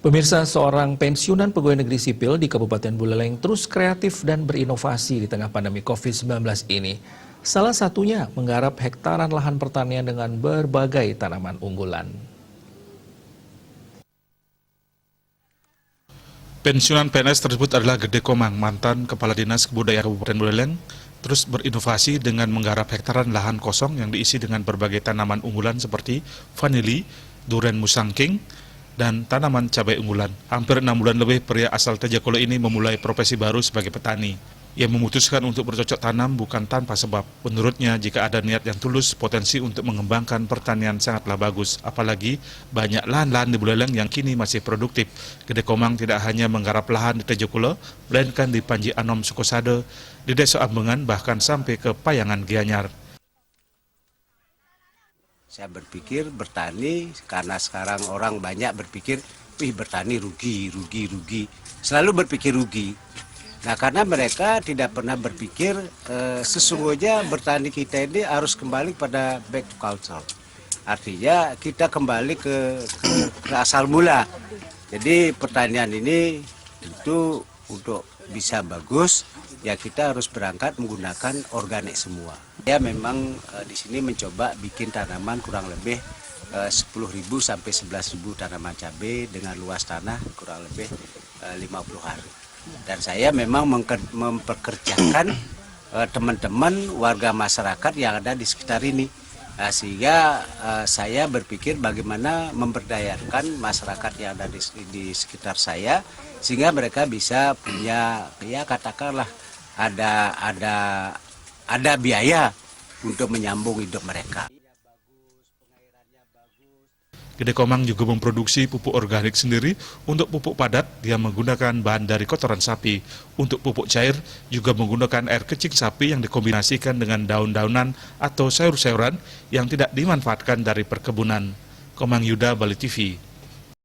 Pemirsa, seorang pensiunan pegawai negeri sipil di Kabupaten Buleleng terus kreatif dan berinovasi di tengah pandemi COVID-19 ini. Salah satunya menggarap hektaran lahan pertanian dengan berbagai tanaman unggulan. Pensiunan PNS tersebut adalah Gede Komang, mantan Kepala Dinas Kebudayaan Kabupaten Buleleng, terus berinovasi dengan menggarap hektaran lahan kosong yang diisi dengan berbagai tanaman unggulan seperti vanili, duren musangking, dan tanaman cabai unggulan. Hampir 6 bulan lebih pria asal Tejakolo ini memulai profesi baru sebagai petani. Ia memutuskan untuk bercocok tanam bukan tanpa sebab. Menurutnya, jika ada niat yang tulus, potensi untuk mengembangkan pertanian sangatlah bagus. Apalagi banyak lahan-lahan di Buleleng yang kini masih produktif. Gede Komang tidak hanya menggarap lahan di Tejakolo, melainkan di Panji Anom Sukosade, di Desa Ambengan, bahkan sampai ke Payangan Gianyar. Saya berpikir bertani karena sekarang orang banyak berpikir, bertani rugi. Selalu berpikir rugi. Nah, karena mereka tidak pernah berpikir sesungguhnya bertani kita ini harus kembali pada back to culture. Artinya kita kembali ke asal mula. Jadi pertanian ini tentu untuk bisa bagus, ya kita harus berangkat menggunakan organik semua. Ya memang di sini mencoba bikin tanaman kurang lebih 10.000 sampai 11.000 tanaman cabai dengan luas tanah kurang lebih 50 hari. Dan saya memang mempekerjakan teman-teman warga masyarakat yang ada di sekitar ini. Nah, sehingga saya berpikir bagaimana memberdayakan masyarakat yang ada di sekitar saya sehingga mereka bisa punya, ya katakanlah ada biaya untuk menyambung hidup mereka. Gede Komang juga memproduksi pupuk organik sendiri. Untuk pupuk padat, dia menggunakan bahan dari kotoran sapi. Untuk pupuk cair, juga menggunakan air kencing sapi yang dikombinasikan dengan daun-daunan atau sayur-sayuran yang tidak dimanfaatkan dari perkebunan. Komang Yuda, Bali TV.